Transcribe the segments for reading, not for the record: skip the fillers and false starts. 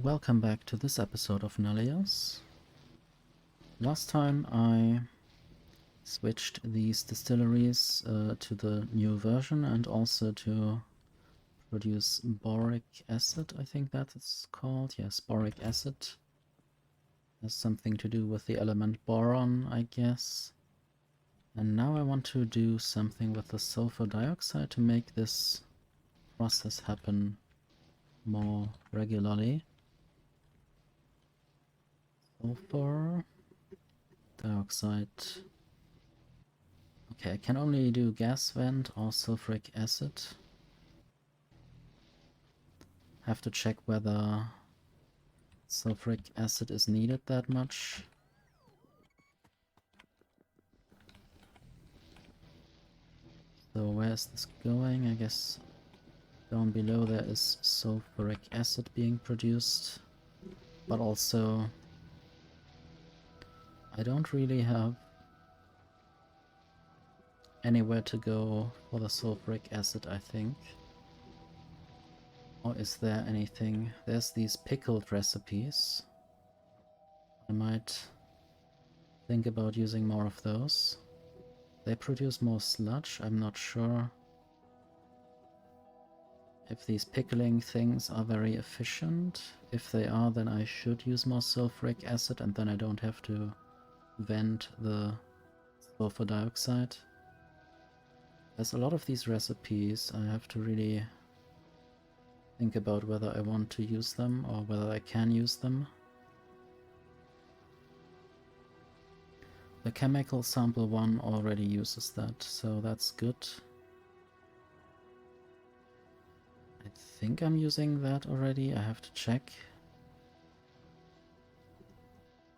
Welcome back to this episode of Nullius. Last time I switched these distilleries to the new version and also to produce boric acid, I think that is called. Yes, boric acid. Has something to do with the element boron, I guess. And now I want to do something with the sulfur dioxide to make this process happen more regularly. Sulfur dioxide. Okay, I can only do gas vent or sulfuric acid. Have to check whether sulfuric acid is needed that much. So where is this going? I guess down below there is sulfuric acid being produced. But also I don't really have anywhere to go for the sulfuric acid, I think. Or is there anything? There's these pickled recipes. I might think about using more of those. They produce more sludge. I'm not sure if these pickling things are very efficient. If they are, then I should use more sulfuric acid and then I don't have to vent the sulfur dioxide. There's a lot of these recipes. I have to really think about whether I want to use them or whether I can use them. The chemical sample one already uses that, so that's good. I think I'm using that already. I have to check.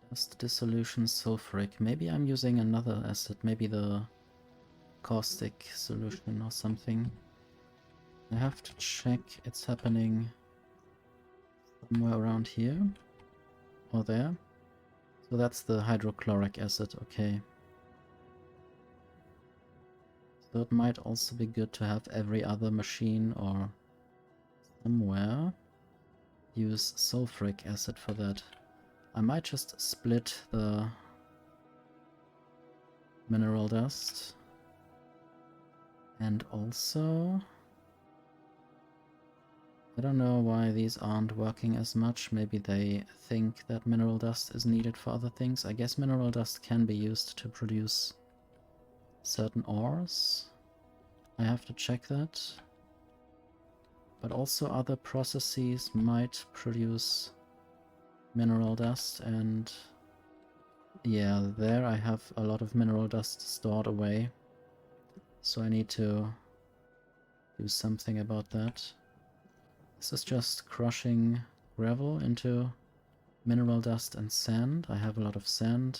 Dust dissolution sulfuric. Maybe I'm using another acid, maybe the caustic solution or something. I have to check. It's happening somewhere around here or there. So that's the hydrochloric acid, okay. So it might also be good to have every other machine or somewhere use sulfuric acid for that. I might just split the mineral dust. And also, I don't know why these aren't working as much. Maybe they think that mineral dust is needed for other things. I guess mineral dust can be used to produce certain ores. I have to check that. But also other processes might produce mineral dust, and yeah, there I have a lot of mineral dust stored away. So I need to do something about that. This is just crushing gravel into mineral dust and sand. I have a lot of sand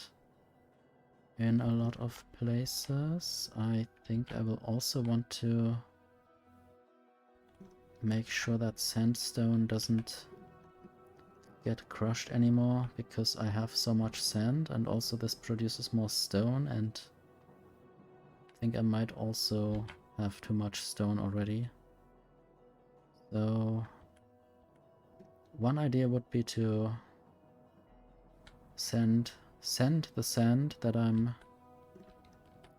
in a lot of places. I think I will also want to make sure that sandstone doesn't get crushed anymore, because I have so much sand, and also this produces more stone, and I think I might also have too much stone already. So one idea would be to send the sand that I'm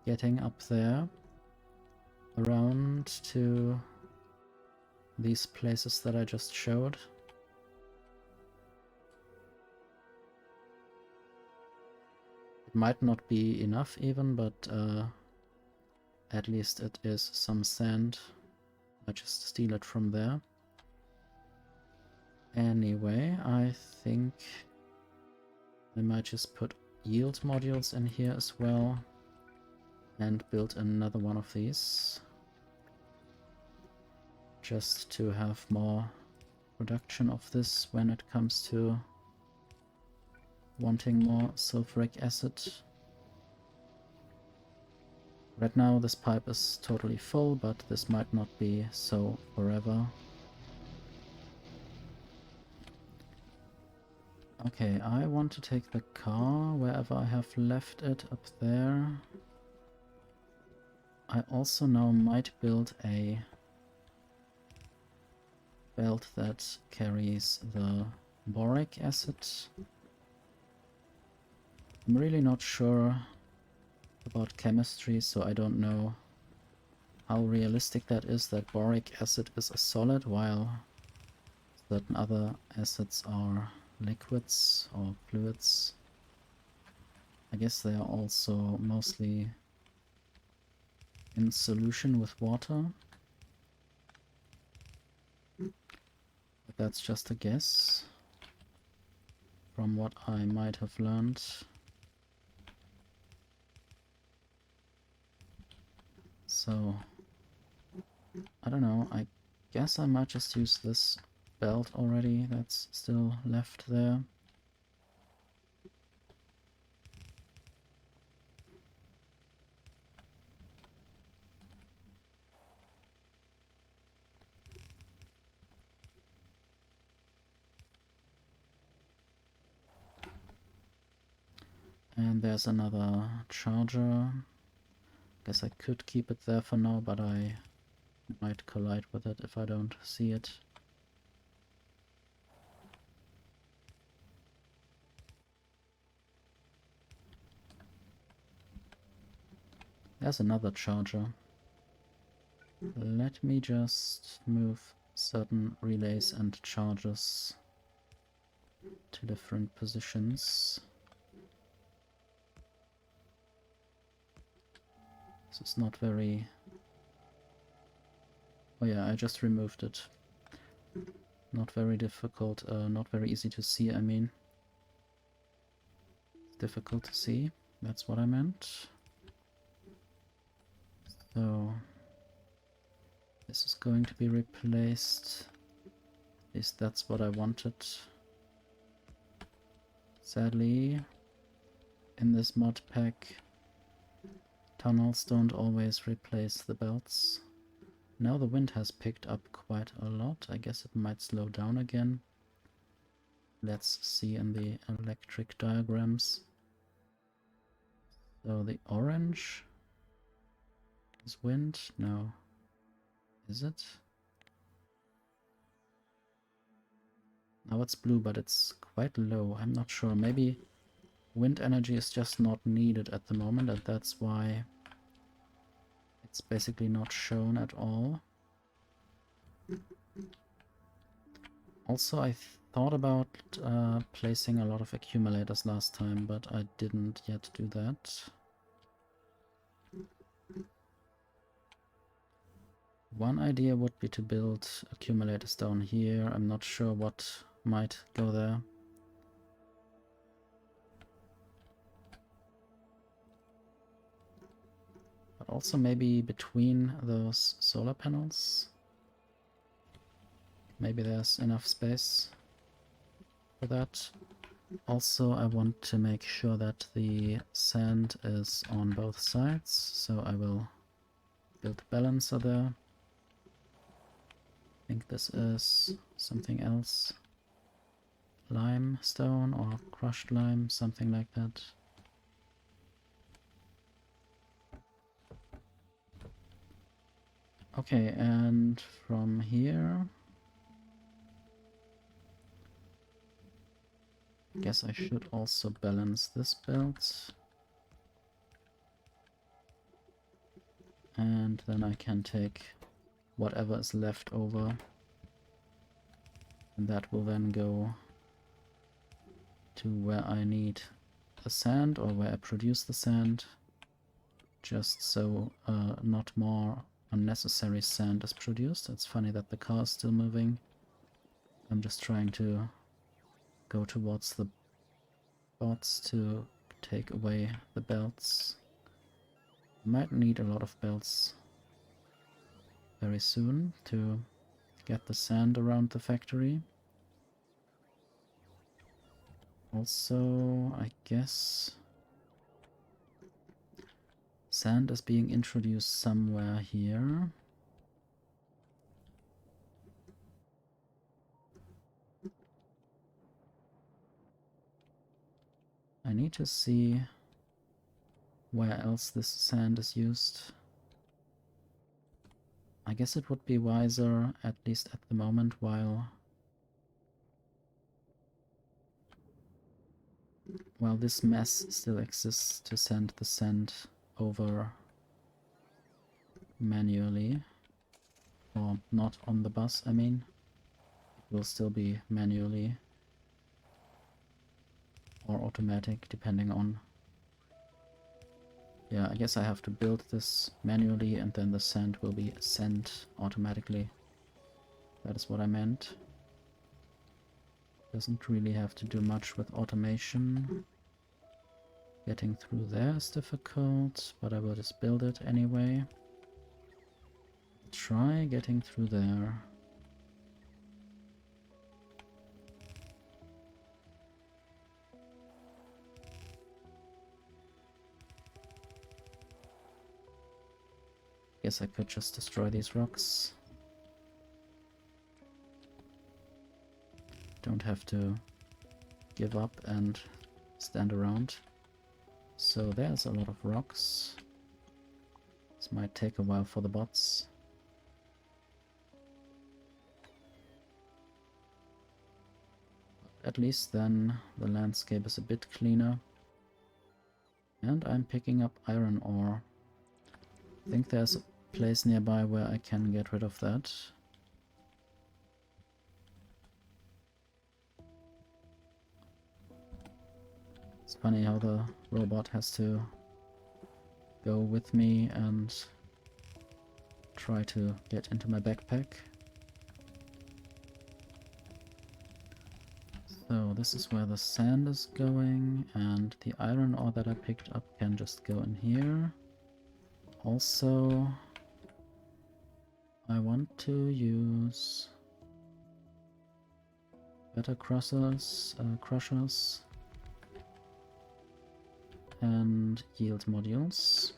getting up there around to these places that I just showed. It might not be enough even, but at least it is some sand. I just steal it from there. Anyway, I think I might just put yield modules in here as well and build another one of these, just to have more production of this when it comes to wanting more sulfuric acid. Right now this pipe is totally full, but this might not be so forever. Okay, I want to take the car wherever I have left it up there. I also now might build a belt that carries the Boric acid. I'm really not sure about chemistry, so I don't know how realistic that is, that boric acid is a solid while certain other acids are liquids or fluids. I guess they are also mostly in solution with water. But that's just a guess from what I might have learned. So, I don't know, I guess I might just use this belt already that's still left there. And there's another charger. Guess I could keep it there for now, but I might collide with it if I don't see it. There's another charger. Let me just move certain relays and charges to different positions. This is not very... Oh yeah, I just removed it. Not very difficult, not very easy to see, I mean. Difficult to see, that's what I meant. So... this is going to be replaced. At least that's what I wanted. Sadly, in this mod pack, tunnels don't always replace the belts. Now the wind has picked up quite a lot. I guess it might slow down again. Let's see in the electric diagrams. So the orange is wind? No. Is it? Now it's blue, but it's quite low. I'm not sure. Maybe wind energy is just not needed at the moment, and that's why it's basically not shown at all. Also, I thought about placing a lot of accumulators last time, but I didn't yet do that. One idea would be to build accumulators down here. I'm not sure what might go there. But also maybe between those solar panels. Maybe there's enough space for that. Also, I want to make sure that the sand is on both sides, so I will build a balancer there. I think this is something else. Limestone or crushed lime, something like that. Okay, and from here... guess I should also balance this belt. And then I can take whatever is left over. And that will then go to where I need the sand, or where I produce the sand. Just so not more unnecessary sand is produced. It's funny that the car is still moving. I'm just trying to go towards the bots to take away the belts. Might need a lot of belts very soon to get the sand around the factory. Also, I guess sand is being introduced somewhere here. I need to see where else this sand is used. I guess it would be wiser, at least at the moment, while While this mess still exists to send the sand over manually, or not on the bus, I mean, it will still be manually or automatic, depending on... Yeah, I guess I have to build this manually and then the sand will be sent automatically. That is what I meant. Doesn't really have to do much with automation. Getting through there is difficult, but I will just build it anyway. Try getting through there. Guess I could just destroy these rocks. Don't have to give up and stand around. So there's a lot of rocks. This might take a while for the bots. At least then the landscape is a bit cleaner. And I'm picking up iron ore. I think there's a place nearby where I can get rid of that. It's funny how the robot has to go with me and try to get into my backpack. So this is where the sand is going, and the iron ore that I picked up can just go in here. Also, I want to use better crushers, and yield modules.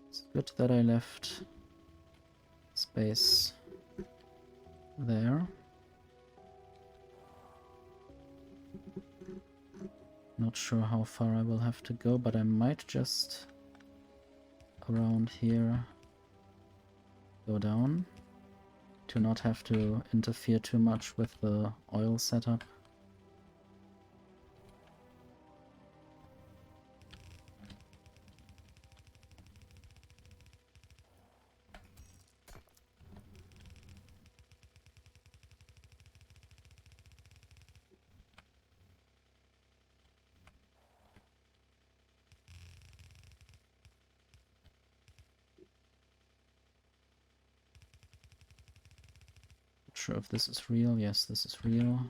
It's good that I left space there. Not sure how far I will have to go, but I might just around here go down to not have to interfere too much with the oil setup. Sure if this is real. Yes, this is real.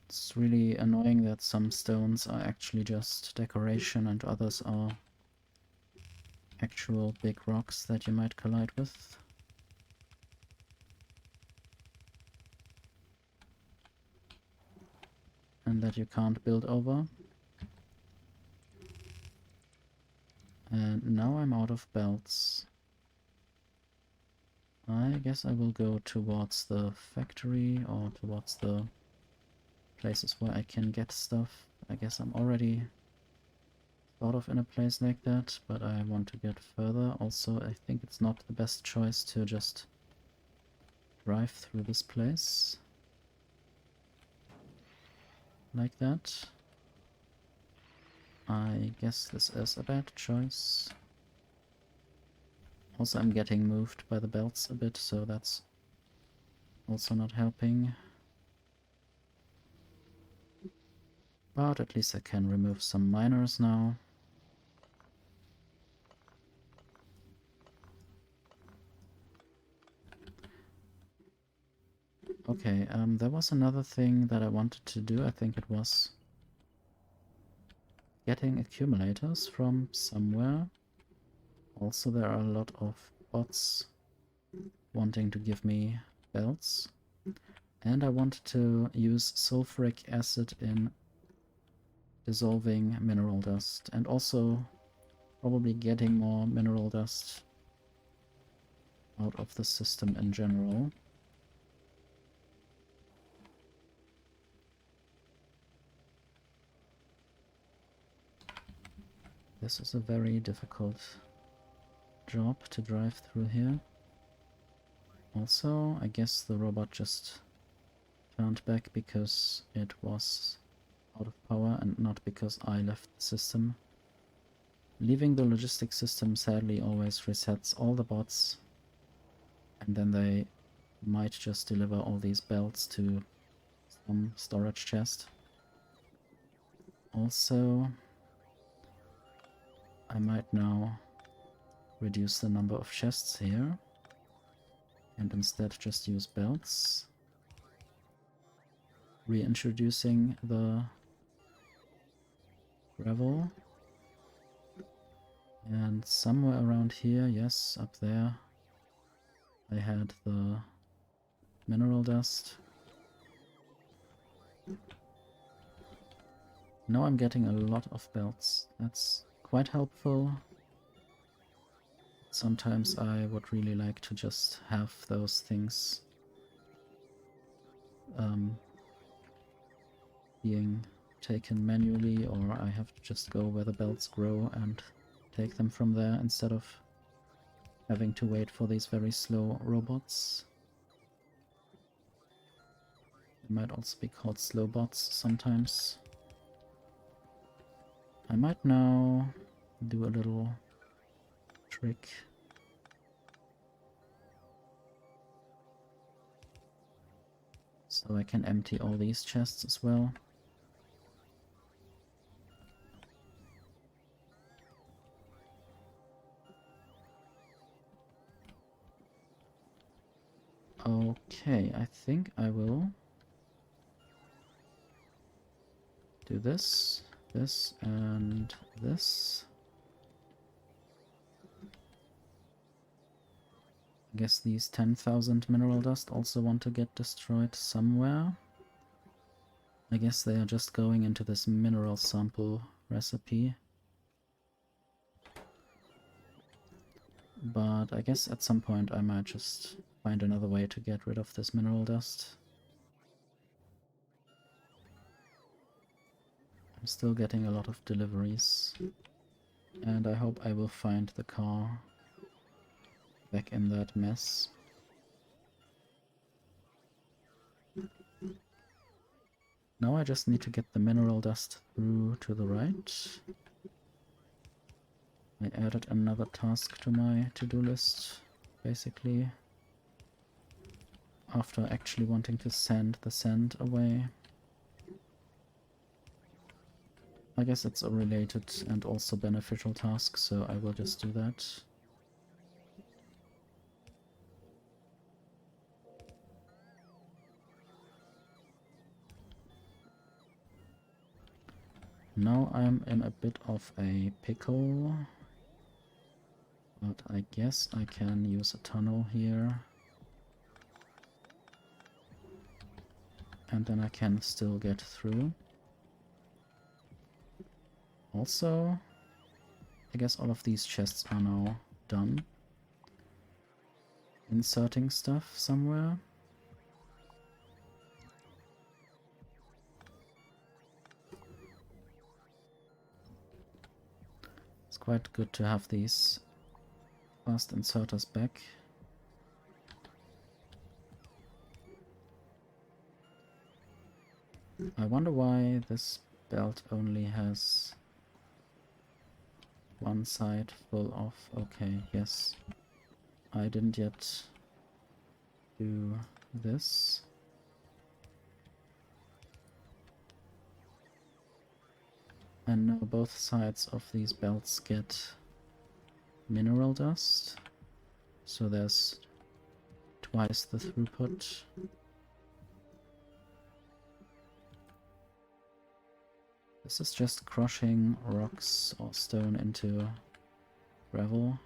It's really annoying that some stones are actually just decoration and others are actual big rocks that you might collide with. And that you can't build over. And now I'm out of belts. I guess I will go towards the factory or towards the places where I can get stuff. I guess I'm already sort of in a place like that, but I want to get further. Also, I think it's not the best choice to just drive through this place like that. I guess this is a bad choice. Also, I'm getting moved by the belts a bit, so that's also not helping. But at least I can remove some miners now. Okay, there was another thing that I wanted to do. I think it was getting accumulators from somewhere. Also, there are a lot of bots wanting to give me belts. And I wanted to use sulfuric acid in dissolving mineral dust. And also probably getting more mineral dust out of the system in general. This is a very difficult job to drive through here. Also, I guess the robot just turned back because it was out of power and not because I left the system. Leaving the logistics system sadly always resets all the bots, and then they might just deliver all these belts to some storage chest. Also, I might now reduce the number of chests here and instead just use belts. Reintroducing the gravel. And somewhere around here, yes, up there, I had the mineral dust. Now I'm getting a lot of belts. That's quite helpful. Sometimes I would really like to just have those things being taken manually, or I have to just go where the belts grow and take them from there instead of having to wait for these very slow robots. They might also be called slow bots sometimes. I might now do a little trick. So I can empty all these chests as well. Okay, I think I will do this, this, and this. I guess these 10,000 mineral dust also want to get destroyed somewhere. I guess they are just going into this mineral sample recipe. But I guess at some point I might just find another way to get rid of this mineral dust. I'm still getting a lot of deliveries. And I hope I will find the car back in that mess. Now I just need to get the mineral dust through to the right. I added another task to my to-do list, basically, after actually wanting to send the sand away. I guess it's a related and also beneficial task, so I will just do that. Now I'm in a bit of a pickle, but I guess I can use a tunnel here. And then I can still get through. Also, I guess all of these chests are now done. Inserting stuff somewhere. It's quite good to have these fast inserters back. I wonder why this belt only has one side full of... Okay, yes. I didn't yet do this. And now both sides of these belts get mineral dust. So there's twice the throughput. This is just crushing rocks or stone into gravel.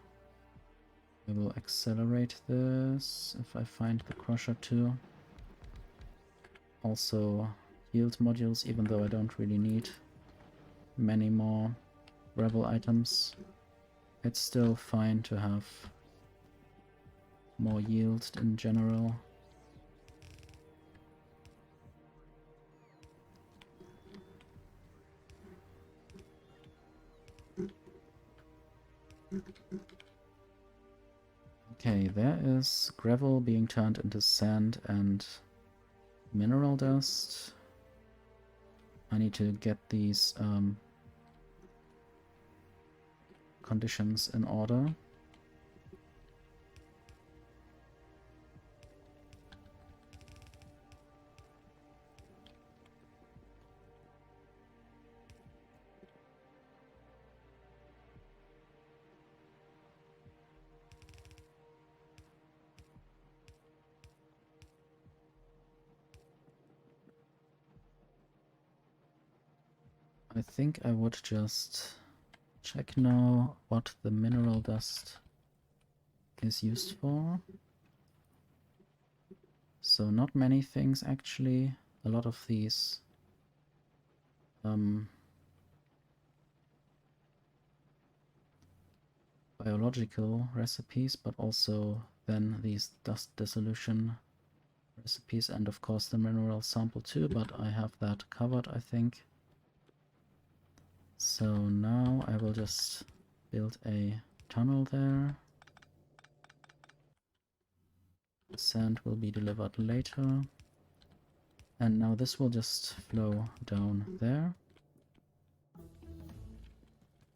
I will accelerate this if I find the crusher too. Also yield modules, even though I don't really need many more gravel items. It's still fine to have more yield in general. Okay, there is gravel being turned into sand and Mineral dust. I need to get these conditions in order. I think I would just check now what the mineral dust is used for. So not many things actually. A lot of these biological recipes, but also then these dust dissolution recipes, and of course the mineral sample too, but I have that covered, I think. So now I will just build a tunnel there. The sand will be delivered later. And now this will just flow down there.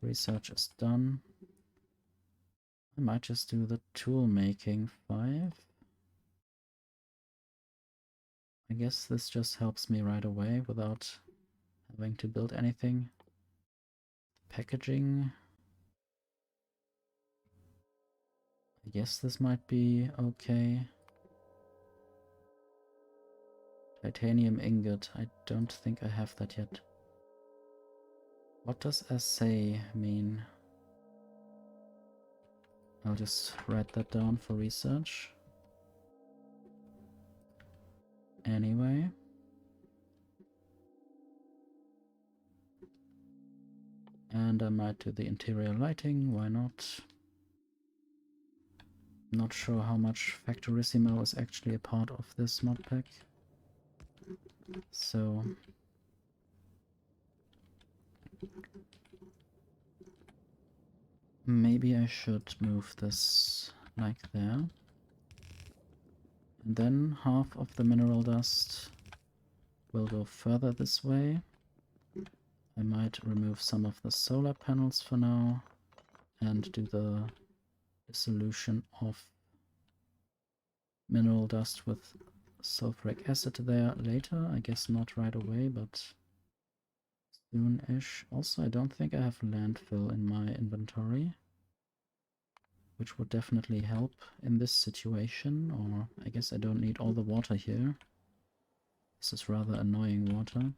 Research is done. I might just do the tool making 5. I guess this just helps me right away without having to build anything. Packaging. I guess this might be okay. Titanium ingot. I don't think I have that yet. What does assay mean? I'll just write that down for research. Anyway. And I might do the interior lighting, why not? Not sure how much Factorissimo is actually a part of this mod pack. So maybe I should move this like there. And then half of the mineral dust will go further this way. I might remove some of the solar panels for now and do the dissolution of mineral dust with sulfuric acid there later. I guess not right away, but soon-ish. Also, I don't think I have landfill in my inventory, which would definitely help in this situation, or I guess I don't need all the water here. This is rather annoying water.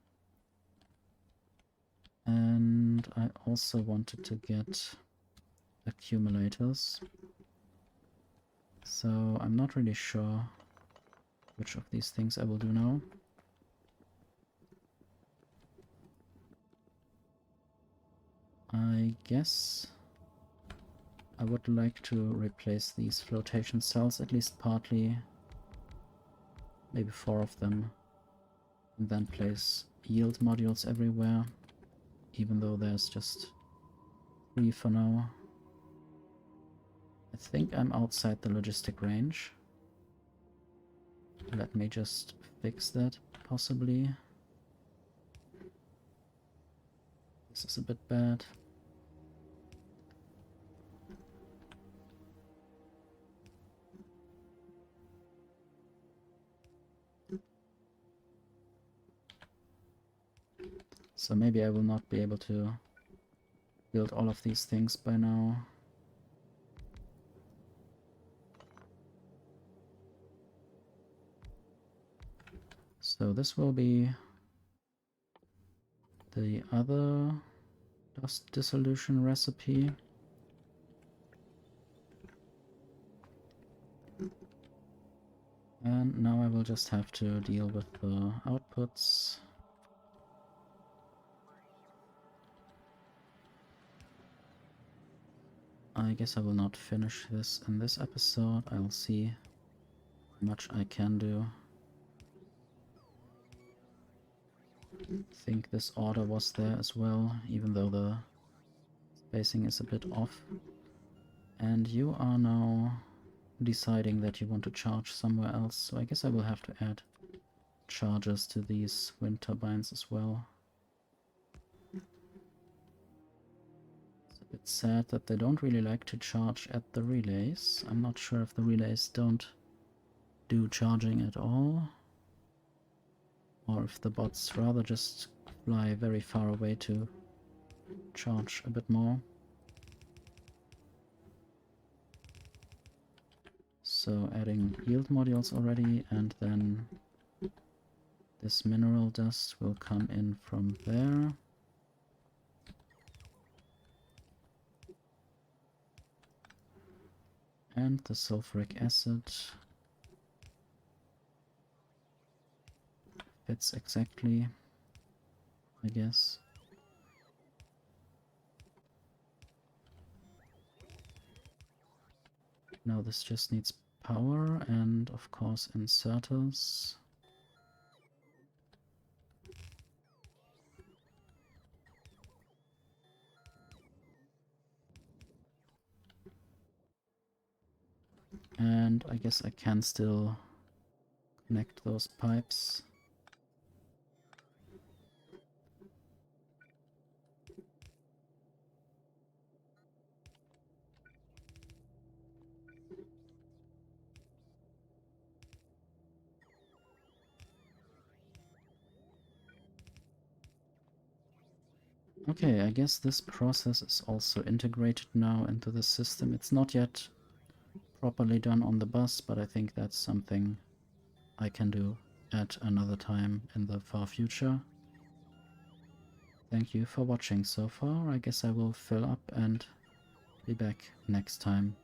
And I also wanted to get accumulators. So I'm not really sure which of these things I will do now. I guess I would like to replace these flotation cells, at least partly, maybe 4 of them, and then place yield modules everywhere, even though there's just 3 for now. I think I'm outside the logistic range. Let me just fix that, possibly. This is a bit bad. So maybe I will not be able to build all of these things by now. So this will be the other dust dissolution recipe. And now I will just have to deal with the outputs. I guess I will not finish this in this episode. I'll see how much I can do. I think this order was there as well, even though the spacing is a bit off. And you are now deciding that you want to charge somewhere else, so I guess I will have to add chargers to these wind turbines as well. It's a bit sad that they don't really like to charge at the relays. I'm not sure if the relays don't do charging at all, or if the bots rather just fly very far away to charge a bit more. So adding yield modules already, and then this mineral dust will come in from there. And the sulfuric acid fits exactly, I guess. Now this just needs power and of course inserters. And I guess I can still connect those pipes. Okay, I guess this process is also integrated now into the system. It's not yet properly done on the bus, but I think that's something I can do at another time in the far future. Thank you for watching so far. I guess I will fill up and be back next time.